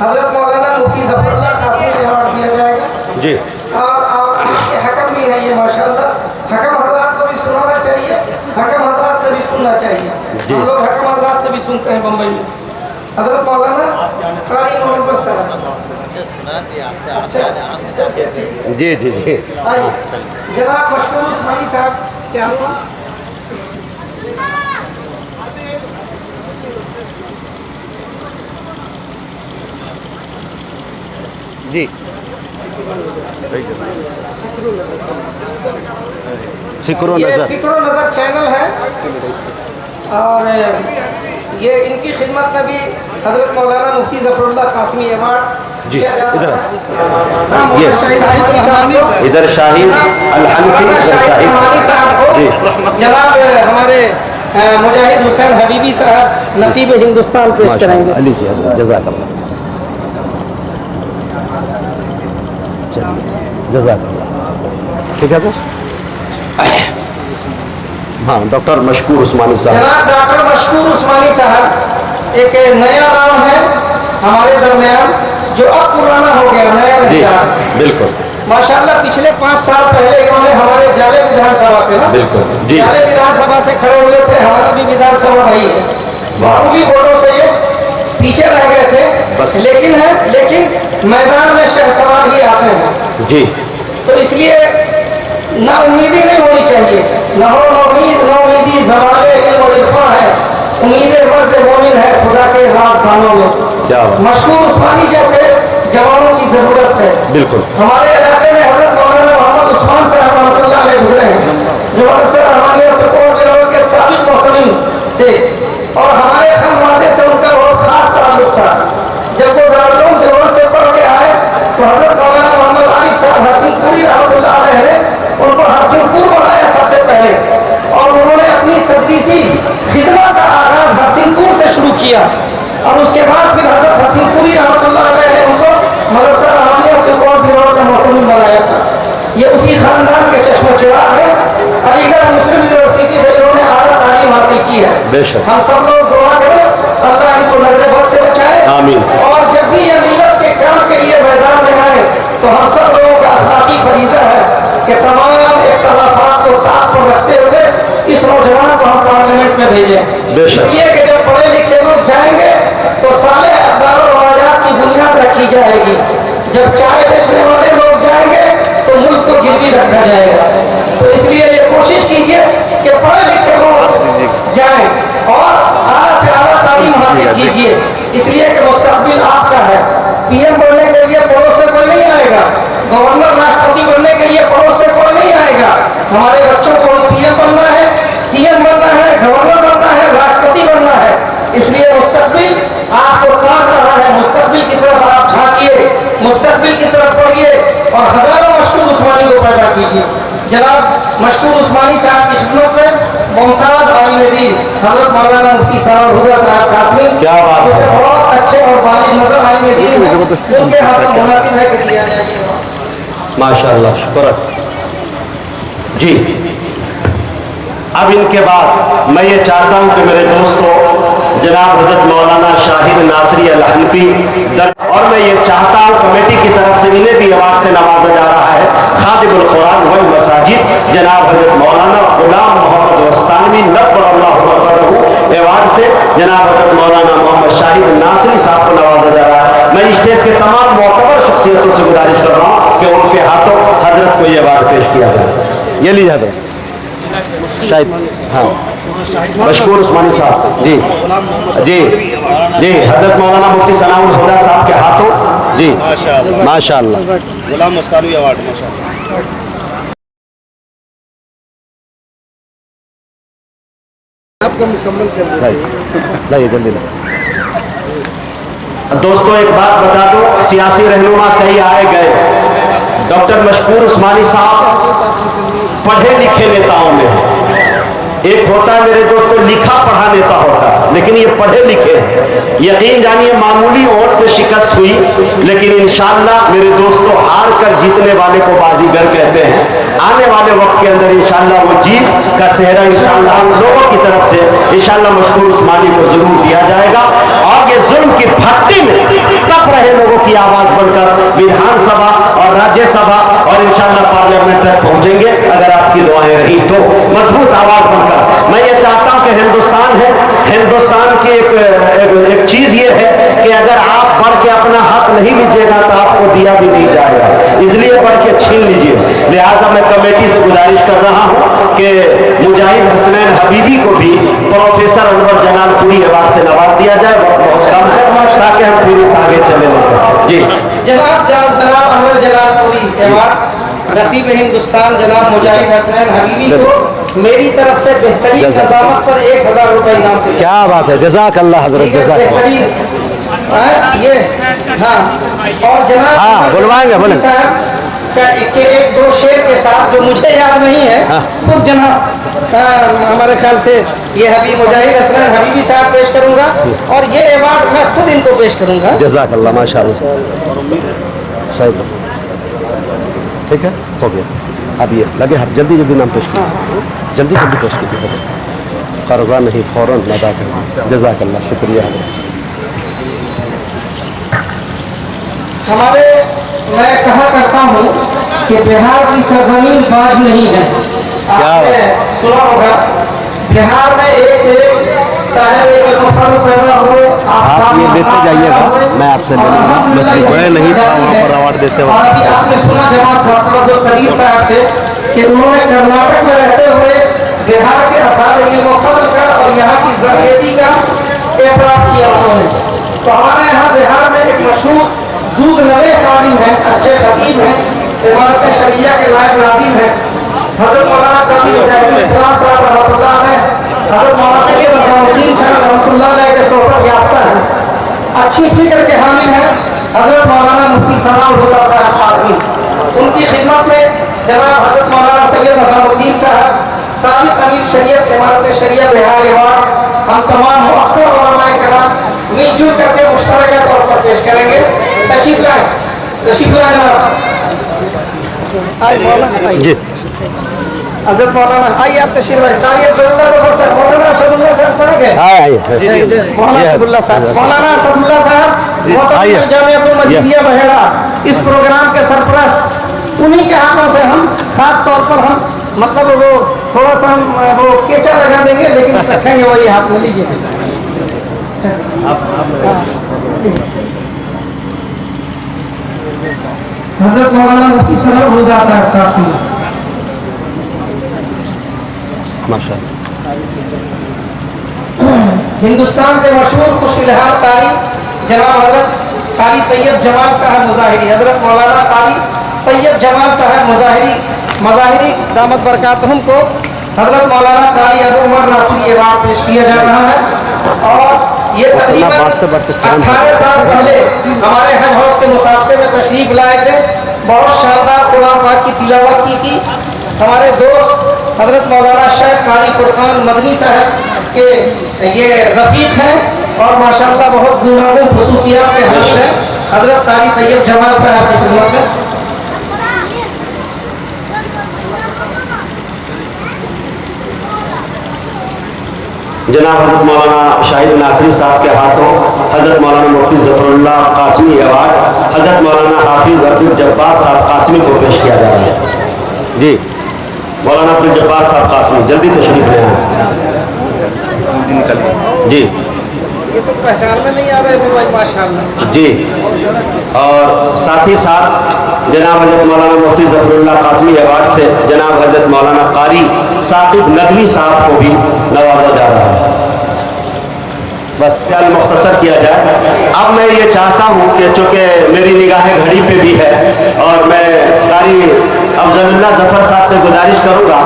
حضرت مولانا مفتی ظفر اللہ قاسمی ایوارڈ دیا جائے گا جی. اور اس کے حکم بھی ہیں یہ ماشاءاللہ. حکم حضرات کو بھی سنانا چاہیے, حکم حضرات سے بھی سننا چاہیے. ہم لوگ حکم حضرات سے بھی سنتے ہیں بمبئی میں. حضرت مولانا قاری محمد صاحب. جی جی جی. جناب مشکور عثمانی صاحب کیا ہوا؟ جی. فکر و یہ نظر. فکر و نظر چینل ہے اور یہ ان کی خدمت میں بھی حضرت مولانا مفتی ظفر اللہ قاسمی ایوارڈ جی دیا جاتا ادھر ہے. یہ ادھر شاہین الحنفی رحمانی صاحب کو جی. جناب ہمارے مجاہد حسین حبیبی صاحب نقیب ہندوستان پیش کریں گے. علی جی جزاک اللہ. چلیے جزاک اللہ. ٹھیک ہے تو ہاں ڈاکٹر مشکور عثمانی صاحب. جناب ڈاکٹر مشکور عثمانی صاحب ایک نیا نام ہے ہمارے درمیان جو اب پرانا ہو گیا, نیا جی نہیں رہا. بالکل ماشاءاللہ پچھلے 5 سال پہلے انہوں نے ہمارے جالے ودھان سبھا سے نا بالکل جی جالے ودھان سبھا سے کھڑے ہوئے تھے. ہمارا بھی ودھان سبھا وہی ہے. معمولی ووٹوں سے یہ پیچھے رہ گئے تھے بس. لیکن میدان میں شہ سوار ہی آتے ہیں. جی تو اس لیے نا امیدی نہیں ہونی چاہیے. نہ امیدی زوال علم و عرفان ہے. امید مرد مومن ہے خدا کے رازدانوں میں. کیا بات. مشکور عثمانی جیسے جوانوں کی ضرورت ہے. بالکل ہمارے علاقے میں حضرت مولانا محمد عثمان صاحب رحمۃ اللہ علیہ گزرے ہیں جو سے ہمارے سپورٹ بیورو کے سابق محترم تھے اور ہمارے خانوادے سے ان کا بہت خاص تعلق تھا. جب وہ دارالعلوم دیوبند سے پڑھ کے آئے تو حضرت مولانا محمد عارف صاحب حسین پوری رحمۃ اللہ علیہ نے ان کو حسین پور بنایا سب سے پہلے اور انہوں نے اپنی تدریسی خدمت کا آغاز حسین پور سے شروع کیا اور اس کے بعد پھر حضرت حسین پوری رحمۃ اللہ علیہ نے ان کو مدرسہ رحمانیہ سپورٹ بیورو کا محترم بنایا تھا. یہ اسی خاندان کے چشم و چراغ ہے. علی گڑھ مسلم یونیورسٹی سے انہوں نے اعلیٰ تعلیم حاصل کی ہے. بے شک. ہم سب لوگ دعا کریں اللہ ان کو نظر بد سے بچائے. آمین. اور جب بھی یہ ملت کے کام کے لیے میدان میں آئے تو ہم سب لوگوں کا اخلاقی فریضہ ہے کہ تمام اختلافات کو طاق پر رکھتے ہوئے اس نوجوان کو ہم پارلیمنٹ میں بھیجیں. اس لیے کہ جب پڑھے لکھے لوگ جائیں گے تو صالح اقدار و رواجات کی بنیاد رکھی جائے گی. جب چائے بیچنے والے لوگ جائیں گے تو ملک کو گروی رکھا جائے گا. تو اس لیے یہ کوشش کیجیے کہ پڑھے لکھے لوگ جائیں اور اعلیٰ سے اعلیٰ تعلیم حاصل کیجیے. اس لیے کہ مستقبل آپ کا ہے. پی ایم بننے کے لیے پڑوس سے کوئی نہیں آئے گا. گورنر راشٹرپتی بننے کے لیے پڑوس سے کوئی نہیں آئے گا. ہمارے بچوں کو پی ایم بننا ہے, سی ایم بننا ہے, گورنر بننا ہے, راشٹرپتی بننا ہے. اس لیے مستقبل آپ کو کاٹ رہا ہے. مستقبل کی طرف آپ جھانکیے, مستقبل کی طرف پڑھیے اور ہزاروں مشکور عثمانی کو پیدا کیجیے. جناب مشکور عثمانی صاحب کی خدمت میں ممتاز عالم دین حضرت مولانا مفتی ثناء الہدیٰ صاحب قاسمی کیا بات ہے. بہت اچھے اور بالغ نظر عالم دین ہیں. ان کے ہاتھوں مناسب ہے کہ دیا جائے. ماشاء اللہ شکر. جی اب ان کے بعد میں یہ چاہتا ہوں کہ میرے دوستوں جناب حضرت مولانا شاہد ناصری الحنفی اور میں یہ چاہتا ہوں کمیٹی کی طرف سے انہیں بھی ایوارڈ سے نوازا جا رہا ہے. خادم القرآن والمساجد جناب حضرت مولانا غلام محمد وسطانوی نبر اللہ وقرہ ایوارڈ سے جناب حضرت مولانا محمد شاہد ناصری صاحب کو نوازا جا رہا ہے. میں اسٹیج کے تمام معتبر شخصیتوں سے گزارش کر رہا ہوں کہ ان کے ہاتھوں حضرت کو یہ ایوارڈ پیش کیا جائے. یہ لیجیے حضرت شاید ہاں مشکور عثمانی صاحب. جی جی جی حضرت مولانا مفتی ثناء الہدیٰ صاحب کے ہاتھوں. جی ماشاء اللہ غلام مستانوی ایوارڈ. ماشاء اللہ آپ کا مکمل کر دیں. جلدی. دوستوں ایک بات بتا دو, سیاسی رہنما کئی آئے گئے. ڈاکٹر مشکور عثمانی صاحب پڑھے لکھے نیتاؤں میں ہیں. ایک ہوتا ہے میرے دوستوں لکھا پڑھا نیتا ہوتا ہے، لیکن یہ پڑھے لکھے ہیں. یقین جانیے معمولی ووٹ سے شکست ہوئی، لیکن انشاءاللہ میرے دوستوں ہار کر جیتنے والے کو بازیگر کہتے ہیں. آنے والے وقت کے اندر انشاءاللہ وہ جیت کا صحرا انشاءاللہ ہم لوگوں کی طرف سے انشاءاللہ مشکور عثمانی کو ضرور دیا جائے گا. اور یہ ظلم کی بھٹی میں تب رہے لوگوں کی آواز بن کر وِدھان سبھا اور راجیہ سبھا اور انشاءاللہ پارلیمنٹ تک پہنچیں گے اگر آپ کی دعائیں رہی تو مضبوط آواز بن کر. میں یہ چاہتا ہوں کہ ہندوستان ہے، ہندوستان کی ایک چیز یہ ہے کہ اگر آپ بڑھ کے اپنا حق نہیں لیجیے گا تو آپ کو دیا بھی نہیں جائے گا، اس لیے بڑھ کے چھین لیجیے. لہٰذا میں کمیٹی سے گزارش کر رہا ہوں کہ مجاہد حسنین حبیبی کو بھی پروفیسر انور جلال پوری ایوارڈ سے نواز دیا جائے. بہت کم ہے تاکہ ہم پھر اس آگے چلے لیں. جی جناب انور جلال پوری ایوارڈ رقیب ہندوستان جناب مجاہد حسنین حبیبی کو میری طرف سے بہترین نظامت پر 1000 روپے انعام کے. کیا بات ہے، جزاک اللہ حضرت، جزاک اللہ. یہ ہاں اور جناب ہاں بلوائیں گے، بولیں صاحب کہ ایک دو شعر کے ساتھ جو مجھے یاد نہیں ہے خود جناب ہمارے خیال سے یہ حبیب مجاہد حسنین حبیبی صاحب پیش کروں گا اور یہ ایوارڈ میں خود ان کو پیش کروں گا. جزاک اللہ، ماشاء اللہ. شاید ٹھیک ہے، ہو گیا. اب یہ لگے آپ جلدی نام پیش کیجیے، جلدی پیش کیجیے، قرضہ نہیں فوراً ادا کر. جزاک اللہ، شکریہ حضرت. میں کہا کرتا ہوں کہ بہار کی سرزمین باز نہیں ہے. آپ نے سنا ہوگا بہار میں ایک سے ایک صاحب علم پیدا ہوئے. آپ یہ لیتے جائیے گا، میں آپ سے لے لوں گا، بس بڑے نہیں تھا وہاں پر ایوارڈ دیتے اور وقت. ابھی آپ نے سنا جناب ڈاکٹر عبدالقدیر صاحب سے کہ انہوں نے کرناٹک میں رہتے ہوئے بہار کے اصحاب علم و فضل کا اور یہاں کی زرخیزی کا اعتراف کیا انہوں نے. تو ہمارے یہاں بہار میں ایک مشہور زود نویس عالم ہیں، اچھے خطیب ہیں، عمارت شریعہ کے نائب ناظم ہیں، حضرت مولانا قاضی وحید الاسلام صاحب رحمۃ اللہ علیہ، حضرت مولانا سید نظام الدین صاحب رحمۃ اللہ علیہ کے صحبت یافتہ ہیں. اچھی فکر کے حامل ہیں حضرت مولانا مفتی ثناء الہدیٰ صاحب قاضمی. ان کی خدمت میں جناب حضرت مولانا سید نظام الدین صاحب سابق امیر شریعت عمارت شریعہ بہار ایوارڈ ہم تمام مؤخر علماء کرام مل جل کر کے مشترکہ طور پر پیش کریں گے. تشریف لائیں جناب. جی حضرت مولانا آئیے آپ تشریف لائیں. تعریف مولانا اسد اللہ صاحب پڑھیں گے. مولانا اسد اللہ صاحب، مولانا اسد اللہ صاحب محترم جامعۃ المجیدیہ بحیرہ اس پروگرام کے سرپرست، انہی کے ہاتھوں سے ہم خاص طور پر ہم مطلب وہ تھوڑا سا ہم وہ کیچا لگا دیں گے لیکن رکھیں گے وہی ہاتھ میں. لیجیے حضرت مولانا مفتی ثناء الہدیٰ صاحب قاسمی. ماشاء اللہ. ہندوستان کے مشہور خوش الحال قاری جناب حضرت قاری طیب جمال صاحب مظاہری، حضرت مولانا قاری طیب جمال صاحب مظاہری دامت برکاتہم کو حضرت مولانا قاری ابو عمر ناصری ایوارڈ پیش کیا جا رہا ہے. اور یہ تقریباً 18 سال پہلے ہمارے حج ہاؤس کے مسابقے میں تشریف لائے تھے. بہت شاندار قرآن پاک کی تلاوت کی تھی. ہمارے دوست حضرت مولانا شیخ قاری فرقان مدنی صاحب کے یہ رفیق ہیں اور ماشاءاللہ بہت گوناگون خصوصیات کے حامل ہیں. حضرت قاری طیب جمال صاحب کی خدمت میں جناب حضرت مولانا شاہد ناصری صاحب کے ہاتھوں حضرت مولانا مفتی ظفر اللہ قاسمی ایوارڈ حضرت مولانا حافظ عبدالجبار صاحب قاسمی کو پیش کیا جا رہا ہے. جی مولانا عبدالجبار صاحب قاسمی جلدی تشریف لے آئیں. جی یہ تو پہچان میں نہیں آ رہے تھے بھائی ماشاءاللہ. جی اور ساتھ ہی ساتھ جناب حضرت مولانا مفتی ظفر اللہ قاسمی ایوارڈ سے جناب حضرت مولانا قاری ثاقب ندوی صاحب کو بھی نوازا جا رہا ہے. بس خیال مختصر کیا جائے. اب میں یہ چاہتا ہوں کہ چونکہ میری نگاہ گھڑی پہ بھی ہے اور میں قاری افضل اللہ ظفر صاحب سے گزارش کروں گا